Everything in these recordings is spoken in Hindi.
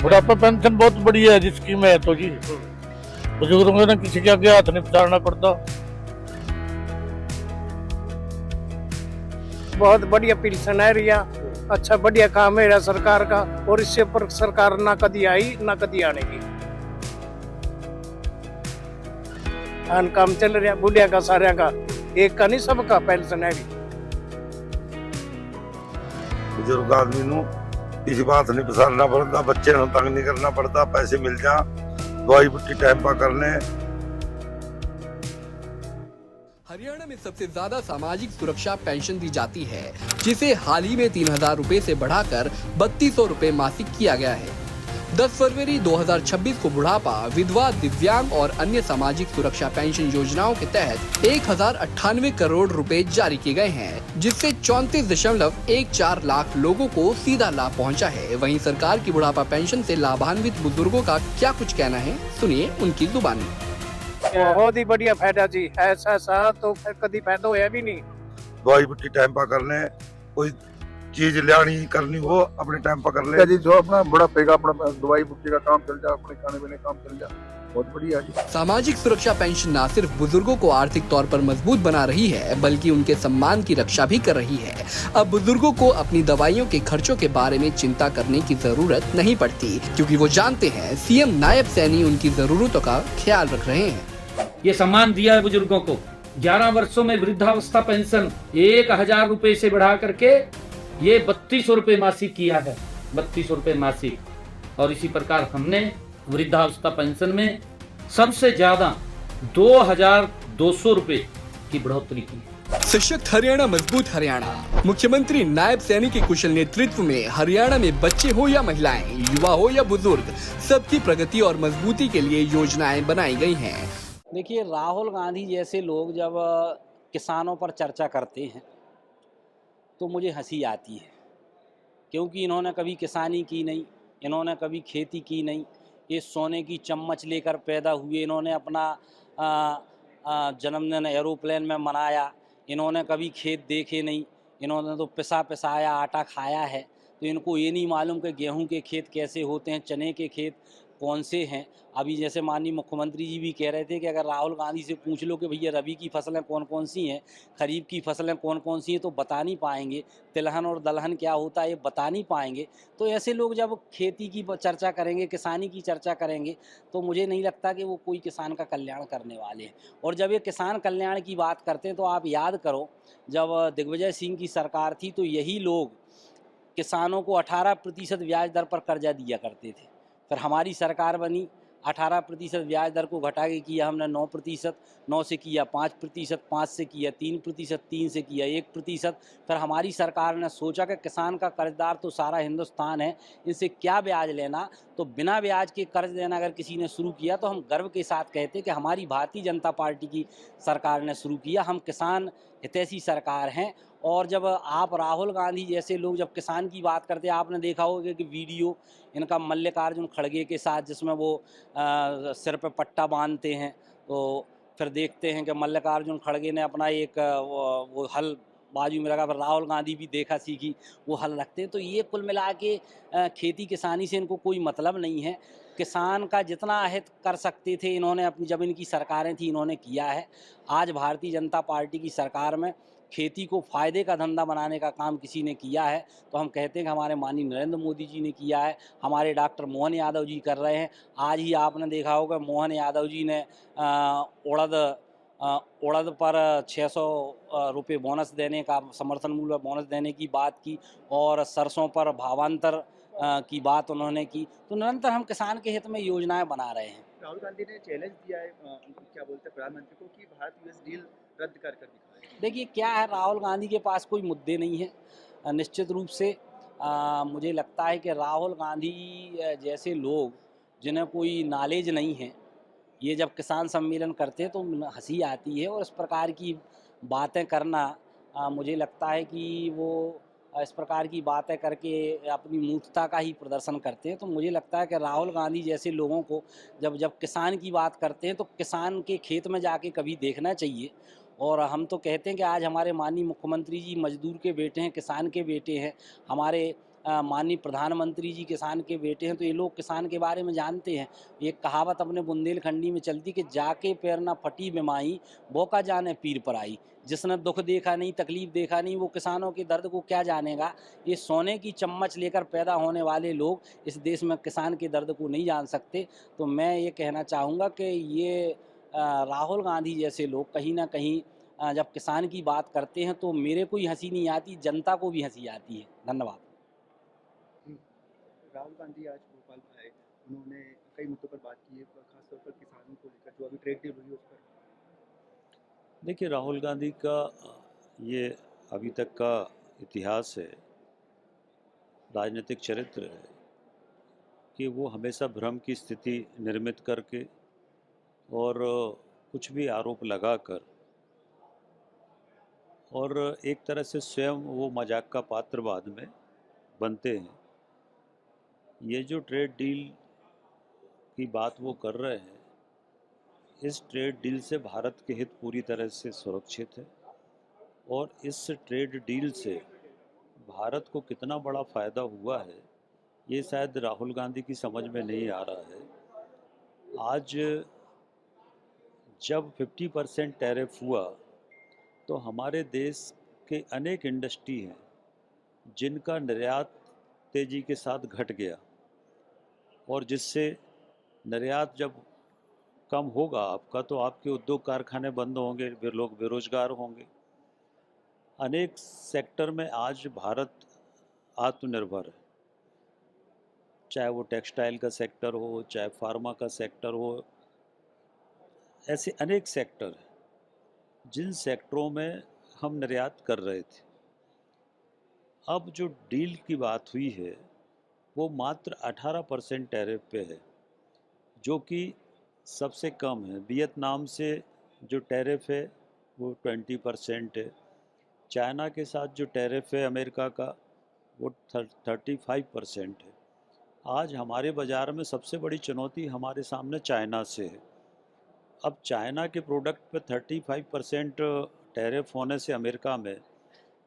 बुढ़ापा पेंशन बहुत बढ़िया है जी, स्कीम है तो जी बुजुर्गों को ना किसी के आगे हाथ नहीं पसारना पड़ता। बहुत बढ़िया पेंशन है रिया, अच्छा बढ़िया काम है रिया सरकार का, और इससे पर सरकार ना कभी आई ना कभी आने की। काम चल रहा बुढ़िया का सारे का, एक का नहीं सबका पेंशन है। बुजुर्ग आदमी नू किसी बात नहीं पसारना पड़ता, बच्चे ਨੂੰ तंग नहीं करना पड़ता, पैसे मिल जा, दवाई बुट्टी टाइम पर करने। हरियाणा में सबसे ज्यादा सामाजिक सुरक्षा पेंशन दी जाती है, जिसे हाल ही में 3000 रुपए से बढ़ाकर 3200 रुपए मासिक किया गया है। 10 फरवरी 2026 को बुढ़ापा, विधवा, दिव्यांग और अन्य सामाजिक सुरक्षा पेंशन योजनाओं के तहत 1098 करोड़ रुपए जारी किए गए हैं, जिससे 34.14 लाख लोगों को सीधा लाभ पहुंचा है। वहीं सरकार की बुढ़ापा पेंशन से लाभान्वित बुजुर्गों का क्या कुछ कहना है, सुनिए उनकी जुबानी। बहुत ही बढ़िया फायदा जी, ऐसा तो फिर कभी फायदा होया भी नहीं। दवाई बुट्टी टाइम पर करने, कोई चीज लानी करनी हो अपने टाइम पर कर ले जी, जो अपना बुढ़ापे का अपना दवाई बुट्टी का काम चल जा, अपने खाने पीने का काम चल जा, बहुत बढ़िया जी। सामाजिक सुरक्षा पेंशन न सिर्फ बुजुर्गों को आर्थिक तौर पर मजबूत बना रही है, बल्कि उनके सम्मान की रक्षा भी कर रही है। अब बुजुर्गों को अपनी दवाइयों के खर्चों के बारे में चिंता करने की जरूरत नहीं पड़ती, क्योंकि वो जानते हैं सीएम नायब सैनी उनकी जरूरतों का ख्याल रख रहे हैं। ये सम्मान दिया है बुजुर्गों को। 11 वर्षों में वृद्धावस्था पेंशन 1000 रुपए से बढ़ा करके ये 3200 रुपए मासिक किया है, 3200 रुपए मासिक। और इसी प्रकार हमने वृद्धावस्था पेंशन में सबसे ज्यादा 2200 रुपए की बढ़ोतरी की। सशक्त हरियाणा, मजबूत हरियाणा। मुख्यमंत्री नायब सैनी के कुशल नेतृत्व में हरियाणा में बच्चे हो या महिलाएं, युवा हो या बुजुर्ग, सबकी प्रगति और मजबूती के लिए योजनाएं बनाई गई हैं। देखिए, राहुल गांधी जैसे लोग जब किसानों पर चर्चा करते हैं तो मुझे हंसी आती है, क्योंकि इन्होंने कभी किसानी की नहीं, इन्होंने कभी खेती की नहीं। ये सोने की चम्मच लेकर पैदा हुए, इन्होंने अपना जन्मदिन एरोप्लेन में मनाया, इन्होंने कभी खेत देखे नहीं, इन्होंने तो पिसा पिसाया आटा खाया है। तो इनको ये नहीं मालूम कि गेहूं के खेत कैसे होते हैं, चने के खेत कौन से हैं। अभी जैसे माननीय मुख्यमंत्री जी भी कह रहे थे कि अगर राहुल गांधी से पूछ लो कि भैया रबी की फसलें कौन कौन सी हैं, खरीफ की फसलें कौन कौन सी हैं, तो बता नहीं पाएंगे। तिलहन और दलहन क्या होता है ये बता नहीं पाएंगे। तो ऐसे लोग जब खेती की चर्चा करेंगे, किसानी की चर्चा करेंगे, तो मुझे नहीं लगता कि वो कोई किसान का कल्याण करने वाले हैं। और जब ये किसान कल्याण की बात करते हैं तो आप याद करो, जब दिग्विजय सिंह की सरकार थी तो यही लोग किसानों को 18% ब्याज दर पर कर्जा दिया करते थे। फिर हमारी सरकार बनी, 18% ब्याज दर को घटा के किया हमने 9%, 9 से किया 5%, 5 से किया 3%, 3 से किया 1%। फिर हमारी सरकार ने सोचा कि किसान का कर्जदार तो सारा हिंदुस्तान है, इनसे क्या ब्याज लेना, तो बिना ब्याज के कर्ज देना अगर किसी ने शुरू किया तो हम गर्व के साथ कहते कि हमारी भारतीय जनता पार्टी की सरकार ने शुरू किया। हम किसान हितैषी सरकार हैं। और जब आप राहुल गांधी जैसे लोग जब किसान की बात करते हैं, आपने देखा होगा कि वीडियो इनका मल्लिकार्जुन खड़गे के साथ, जिसमें वो सिर पे पट्टा बांधते हैं, तो फिर देखते हैं कि मल्लिकार्जुन खड़गे ने अपना एक वो हल बाजू में रखा, फिर राहुल गांधी भी देखा सीखी वो हल रखते हैं। तो ये कुल मिला के खेती किसानी से इनको कोई मतलब नहीं है। किसान का जितना अहित कर सकते थे इन्होंने अपनी, जब इनकी सरकारें थी इन्होंने किया है। आज भारतीय जनता पार्टी की सरकार में खेती को फ़ायदे का धंधा बनाने का काम किसी ने किया है तो हम कहते हैं कि हमारे माननीय नरेंद्र मोदी जी ने किया है, हमारे डॉक्टर मोहन यादव जी कर रहे हैं। आज ही आपने देखा होगा मोहन यादव जी ने उड़द पर 600 रुपये बोनस देने का, समर्थन मूल्य बोनस देने की बात की, और सरसों पर भावांतर की बात उन्होंने की। तो निरंतर हम किसान के हित में योजनाएं बना रहे हैं। राहुल गांधी ने चैलेंज दिया है क्या बोलते हैं प्रधानमंत्री को कि भारत यूएस डील रद्द कर दिखाए। देखिए, क्या है, राहुल गांधी के पास कोई मुद्दे नहीं है। निश्चित रूप से मुझे लगता है कि राहुल गांधी जैसे लोग जिन्हें कोई नॉलेज नहीं है, ये जब किसान सम्मेलन करते हैं तो हंसी आती है। और इस प्रकार की बातें करना, मुझे लगता है कि वो इस प्रकार की बातें करके अपनी मूर्खता का ही प्रदर्शन करते हैं। तो मुझे लगता है कि राहुल गांधी जैसे लोगों को जब किसान की बात करते हैं तो किसान के खेत में जाके कभी देखना चाहिए। और हम तो कहते हैं कि आज हमारे माननीय मुख्यमंत्री जी मजदूर के बेटे हैं, किसान के बेटे हैं। हमारे माननीय प्रधानमंत्री जी किसान के बेटे हैं, तो ये लोग किसान के बारे में जानते हैं। एक कहावत अपने बुंदेलखंडी में चलती कि जाके पैर ना फटी बिमाई, वो का जाने पीर पर आई। जिसने दुख देखा नहीं, तकलीफ देखा नहीं, वो किसानों के दर्द को क्या जानेगा। ये सोने की चम्मच लेकर पैदा होने वाले लोग इस देश में किसान के दर्द को नहीं जान सकते। तो मैं ये कहना चाहूँगा कि ये राहुल गांधी जैसे लोग कहीं ना कहीं जब किसान की बात करते हैं तो मेरे को ही हंसी नहीं आती, जनता को भी हंसी आती है। धन्यवाद। राहुल गांधी आज भोपाल आए, उन्होंने कई मुद्दों पर बात की है, खासतौर पर किसानों को लेकर जो अभी ट्रेड डील हुई है उस पर। देखिए, राहुल गांधी का ये अभी तक का इतिहास है, राजनीतिक चरित्र है कि वो हमेशा भ्रम की स्थिति निर्मित करके और कुछ भी आरोप लगाकर और एक तरह से स्वयं वो मजाक का पात्र बाद में बनते हैं। ये जो ट्रेड डील की बात वो कर रहे हैं, इस ट्रेड डील से भारत के हित पूरी तरह से सुरक्षित है और इस ट्रेड डील से भारत को कितना बड़ा फ़ायदा हुआ है ये शायद राहुल गांधी की समझ में नहीं आ रहा है। आज जब 50% टैरिफ हुआ तो हमारे देश के अनेक इंडस्ट्री हैं जिनका निर्यात तेज़ी के साथ घट गया और जिससे निर्यात जब कम होगा आपका तो आपके उद्योग कारखाने बंद होंगे, फिर लोग बेरोजगार होंगे। अनेक सेक्टर में आज भारत आत्मनिर्भर है, चाहे वो टेक्सटाइल का सेक्टर हो, चाहे फार्मा का सेक्टर हो। ऐसे अनेक सेक्टर हैं जिन सेक्टरों में हम निर्यात कर रहे थे। अब जो डील की बात हुई है वो मात्र 18% टैरिफ पे है, जो कि सबसे कम है। वियतनाम से जो टैरिफ है वो 20% है। चाइना के साथ जो टैरिफ है अमेरिका का वो 35% है। आज हमारे बाज़ार में सबसे बड़ी चुनौती हमारे सामने चाइना से है। अब चाइना के प्रोडक्ट पे 35% टैरिफ होने से अमेरिका में,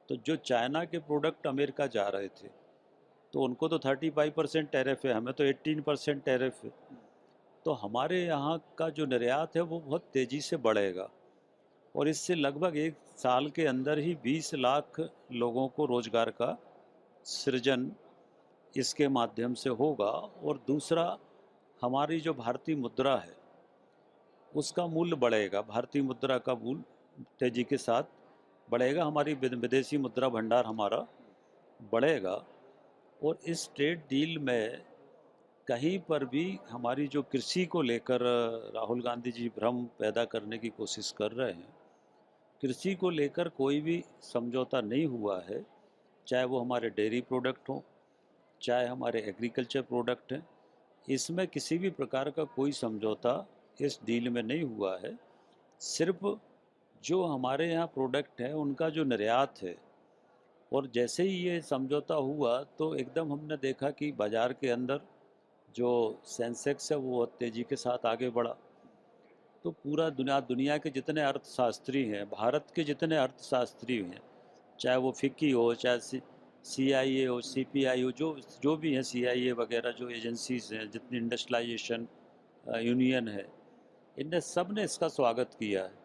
तो जो चाइना के प्रोडक्ट अमेरिका जा रहे थे तो उनको तो 35% टैरिफ है, हमें तो 18% टैरिफ है। तो हमारे यहाँ का जो निर्यात है वो बहुत तेज़ी से बढ़ेगा और इससे लगभग एक साल के अंदर ही 20 लाख लोगों को रोज़गार का सृजन इसके माध्यम से होगा। और दूसरा, हमारी जो भारतीय मुद्रा है उसका मूल्य बढ़ेगा, भारतीय मुद्रा का मूल्य तेज़ी के साथ बढ़ेगा, हमारी विदेशी मुद्रा भंडार हमारा बढ़ेगा। और इस ट्रेड डील में कहीं पर भी हमारी जो कृषि को लेकर राहुल गांधी जी भ्रम पैदा करने की कोशिश कर रहे हैं, कृषि को लेकर कोई भी समझौता नहीं हुआ है, चाहे वो हमारे डेयरी प्रोडक्ट हों, चाहे हमारे एग्रीकल्चर प्रोडक्ट हैं। इसमें किसी भी प्रकार का कोई समझौता इस डील में नहीं हुआ है। सिर्फ जो हमारे यहाँ प्रोडक्ट है उनका जो निर्यात है, और जैसे ही ये समझौता हुआ तो एकदम हमने देखा कि बाज़ार के अंदर जो सेंसेक्स है वो तेज़ी के साथ आगे बढ़ा। तो पूरा दुनिया के जितने अर्थशास्त्री हैं, भारत के जितने अर्थशास्त्री हैं, चाहे वो फिक्की हो, चाहे CIA हो, CPI हो, जो भी हैं, CIA वगैरह जो एजेंसीज हैं, जितनी इंडस्ट्रियलाइजेशन यूनियन है, इनने सब ने इसका स्वागत किया है।